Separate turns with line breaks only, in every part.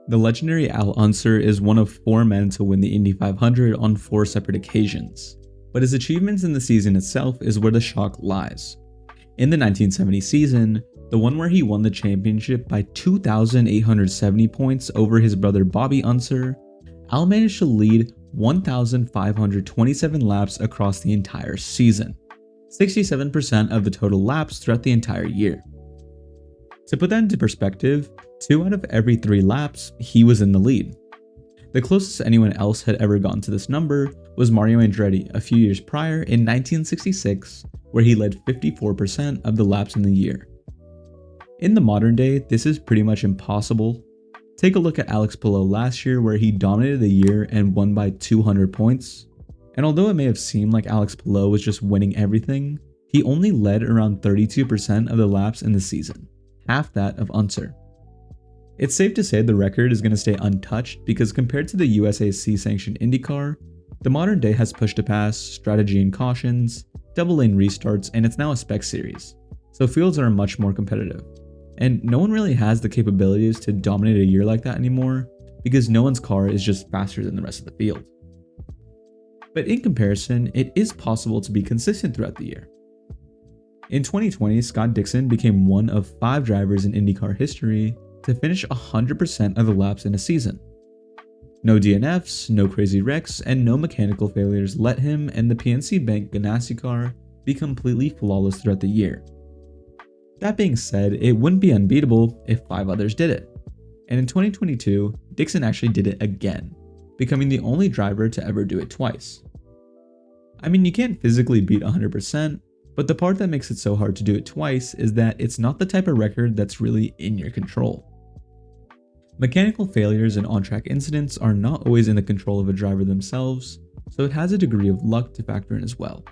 The legendary Unser is one of 4 men to win the Indy 500 on 4 separate occasions, but his achievements in the season itself is where the shock lies. In the 1970 season, the one where he won the championship by 2,870 points over his brother Bobby Unser, Al managed to lead 1,527 laps across the entire season, 67% of the total laps throughout the entire year. To put that into perspective, 2 out of every 3 laps, he was in the lead. The closest anyone else had ever gotten to this number was Mario Andretti a few years prior in 1966, where he led 54% of the laps in the year. In the modern day, this is pretty much impossible. Take a look at Alex Palou last year, where he dominated the year and won by 200 points. And although it may have seemed like Alex Palou was just winning everything, he only led around 32% of the laps in the season, half that of Unser. It's safe to say the record is going to stay untouched because compared to the USAC sanctioned IndyCar, the modern day has push to pass, strategy and cautions, double lane restarts, and it's now a spec series, so fields are much more competitive. And no one really has the capabilities to dominate a year like that anymore because no one's car is just faster than the rest of the field. But in comparison, it is possible to be consistent throughout the year. In 2020, Scott Dixon became one of 5 drivers in IndyCar history to finish 100% of the laps in a season. No DNFs, no crazy wrecks, and no mechanical failures let him and the PNC Bank Ganassi car be completely flawless throughout the year. That being said, it wouldn't be unbeatable if 5 others did it. And in 2022, Dixon actually did it again, becoming the only driver to ever do it twice. I mean, you can't physically beat 100%, but the part that makes it so hard to do it twice is that it's not the type of record that's really in your control. Mechanical failures and on-track incidents are not always in the control of a driver themselves, so it has a degree of luck to factor in as well.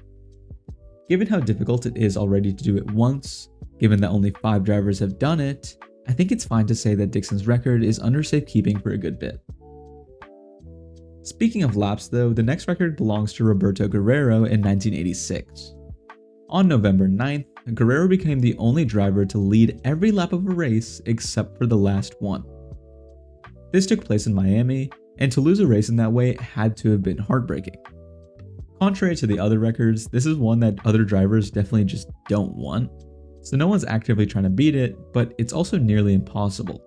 Given how difficult it is already to do it once, given that only 5 drivers have done it, I think it's fine to say that Dixon's record is under safekeeping for a good bit. Speaking of laps though, the next record belongs to Roberto Guerrero in 1986. On November 9th, Guerrero became the only driver to lead every lap of a race except for the last one. This took place in Miami, and to lose a race in that way had to have been heartbreaking. Contrary to the other records, this is one that other drivers definitely just don't want, so no one's actively trying to beat it, but it's also nearly impossible.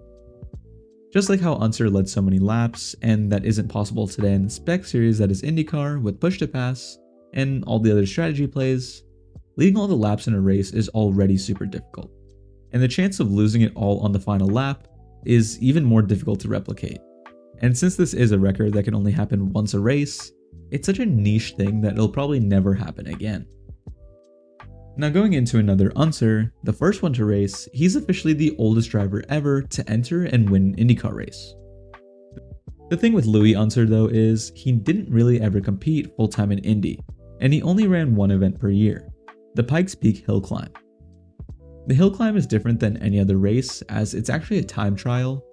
Just like how Unser led so many laps, and that isn't possible today in the spec series that is IndyCar with push to pass, and all the other strategy plays, leading all the laps in a race is already super difficult, and the chance of losing it all on the final lap is even more difficult to replicate. And since this is a record that can only happen once a race, it's such a niche thing that it'll probably never happen again. Now going into another Unser, the first one to race, he's officially the oldest driver ever to enter and win an IndyCar race. The thing with Louis Unser though is he didn't really ever compete full-time in Indy, and he only ran one event per year, the Pikes Peak Hill Climb. The hill climb is different than any other race as it's actually a time trial.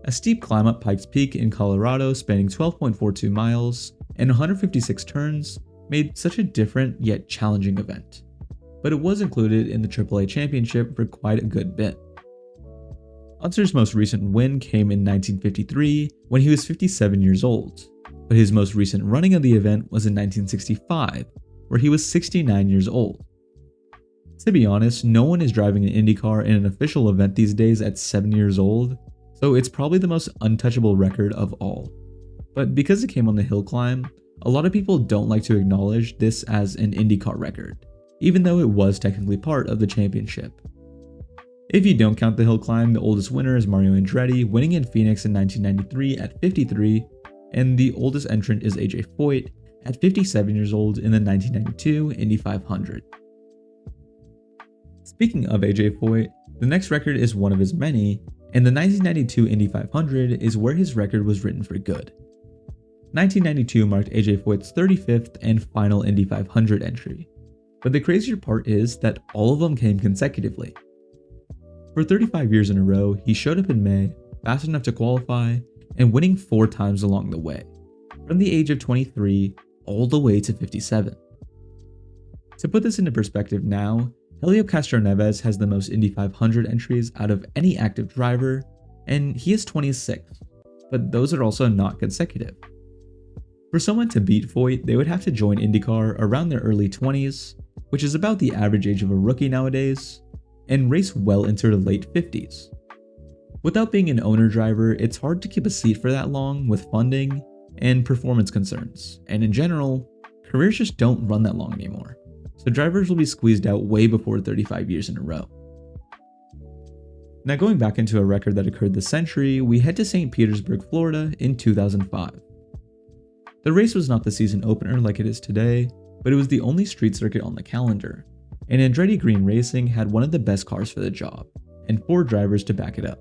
A steep climb up Pikes Peak in Colorado spanning 12.42 miles and 156 turns made such a different yet challenging event, but it was included in the AAA Championship for quite a good bit. Unser's most recent win came in 1953 when he was 57 years old, but his most recent running of the event was in 1965 where he was 69 years old. To be honest, no one is driving an IndyCar in an official event these days at 7 years old, so it's probably the most untouchable record of all. But because it came on the hill climb, a lot of people don't like to acknowledge this as an IndyCar record, even though it was technically part of the championship. If you don't count the hill climb, the oldest winner is Mario Andretti, winning in Phoenix in 1993 at 53, and the oldest entrant is AJ Foyt at 57 years old in the 1992 Indy 500. Speaking of AJ Foyt, the next record is one of his many, and the 1992 Indy 500 is where his record was written for good. 1992 marked AJ Foyt's 35th and final Indy 500 entry, but the crazier part is that all of them came consecutively. For 35 years in a row, he showed up in May, fast enough to qualify, and winning 4 times along the way, from the age of 23 all the way to 57. To put this into perspective now, Helio Castroneves has the most Indy 500 entries out of any active driver, and he is 26th, but those are also not consecutive. For someone to beat Foyt, they would have to join IndyCar around their early 20s, which is about the average age of a rookie nowadays, and race well into their late 50s. Without being an owner driver, it's hard to keep a seat for that long with funding and performance concerns, and in general, careers just don't run that long anymore, so drivers will be squeezed out way before 35 years in a row. Now going back into a record that occurred this century, we head to St. Petersburg, Florida in 2005. The race was not the season opener like it is today, but it was the only street circuit on the calendar, and Andretti Green Racing had one of the best cars for the job, and 4 drivers to back it up.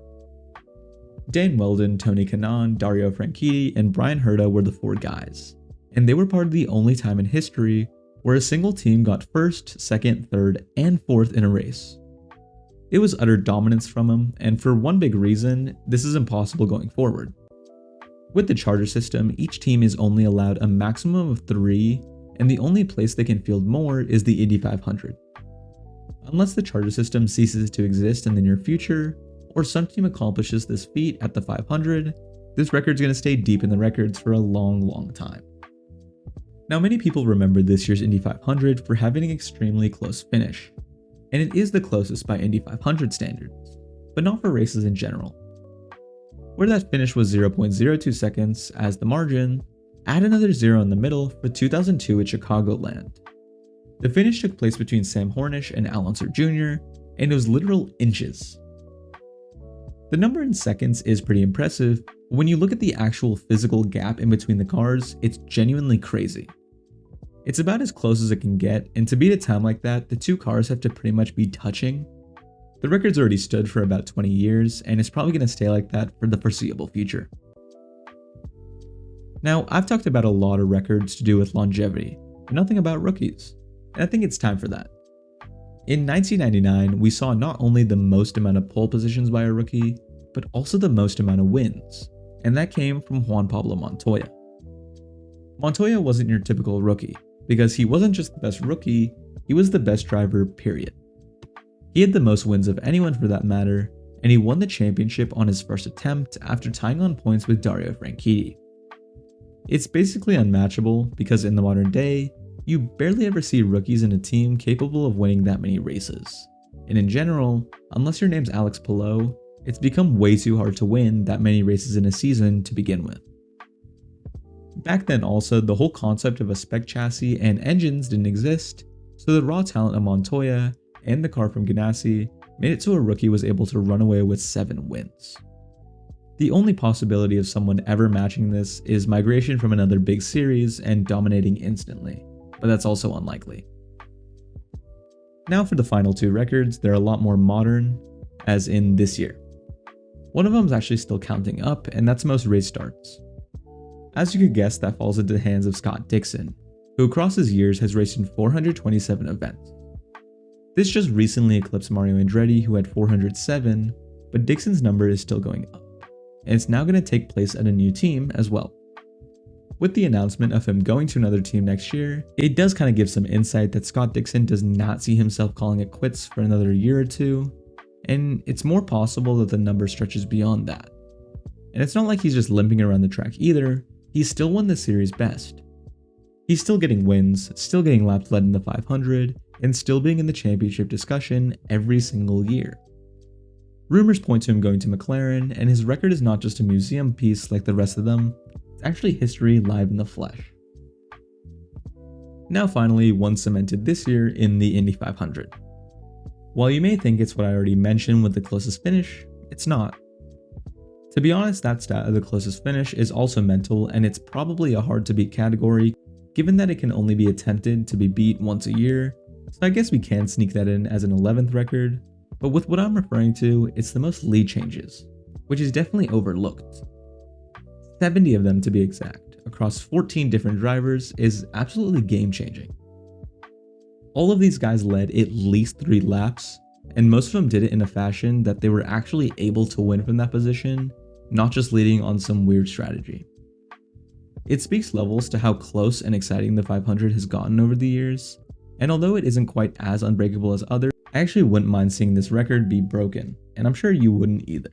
Dan Weldon, Tony Kanaan, Dario Franchitti, and Brian Herta were the 4 guys, and they were part of the only time in history where a single team got 1st, 2nd, 3rd, and 4th in a race. It was utter dominance from them, and for one big reason, this is impossible going forward. With the charter system, each team is only allowed a maximum of 3, and the only place they can field more is the Indy 500. Unless the charter system ceases to exist in the near future, or some team accomplishes this feat at the 500, this record's going to stay deep in the records for a long time. Now many people remember this year's Indy 500 for having an extremely close finish, and it is the closest by Indy 500 standards, but not for races in general. Where that finish was 0.02 seconds as the margin, add another 0 in the middle for 2002 at Chicagoland. The finish took place between Sam Hornish and Al Unser Jr., and it was literal inches. The number in seconds is pretty impressive, but when you look at the actual physical gap in between the cars, it's genuinely crazy. It's about as close as it can get, and to beat a time like that, the 2 cars have to pretty much be touching. The record's already stood for about 20 years, and it's probably going to stay like that for the foreseeable future. Now, I've talked about a lot of records to do with longevity, but nothing about rookies, and I think it's time for that. In 1999, we saw not only the most amount of pole positions by a rookie, but also the most amount of wins, and that came from Juan Pablo Montoya. Montoya wasn't your typical rookie, because he wasn't just the best rookie, he was the best driver, period. He had the most wins of anyone for that matter, and he won the championship on his first attempt after tying on points with Dario Franchitti. It's basically unmatchable because in the modern day, you barely ever see rookies in a team capable of winning that many races. And in general, unless your name's Alex Palou, it's become way too hard to win that many races in a season to begin with. Back then also, the whole concept of a spec chassis and engines didn't exist, so the raw talent of Montoya and the car from Ganassi made it so a rookie was able to run away with 7 wins. The only possibility of someone ever matching this is migration from another big series and dominating instantly, but that's also unlikely. Now for the final 2 records, they're a lot more modern, as in this year. One of them is actually still counting up, and that's most race starts. As you could guess, that falls into the hands of Scott Dixon, who across his years has raced in 427 events. This just recently eclipsed Mario Andretti, who had 407, but Dixon's number is still going up, and it's now going to take place at a new team as well. With the announcement of him going to another team next year, it does kind of give some insight that Scott Dixon does not see himself calling it quits for another year or 2, and it's more possible that the number stretches beyond that. And it's not like he's just limping around the track either, he's still won the series best. He's still getting wins, still getting laps led in the 500, and still being in the championship discussion every single year. Rumors point to him going to McLaren, and his record is not just a museum piece like the rest of them, it's actually history live in the flesh. Now finally, one cemented this year in the Indy 500. While you may think it's what I already mentioned with the closest finish, it's not. To be honest, that stat of the closest finish is also mental, and it's probably a hard to beat category, given that it can only be attempted to be beat once a year, so I guess we can sneak that in as an 11th record, but with what I'm referring to, it's the most lead changes, which is definitely overlooked. 70 of them to be exact, across 14 different drivers, is absolutely game-changing. All of these guys led at least 3 laps, and most of them did it in a fashion that they were actually able to win from that position, not just leading on some weird strategy. It speaks levels to how close and exciting the 500 has gotten over the years, and although it isn't quite as unbreakable as others, I actually wouldn't mind seeing this record be broken, and I'm sure you wouldn't either.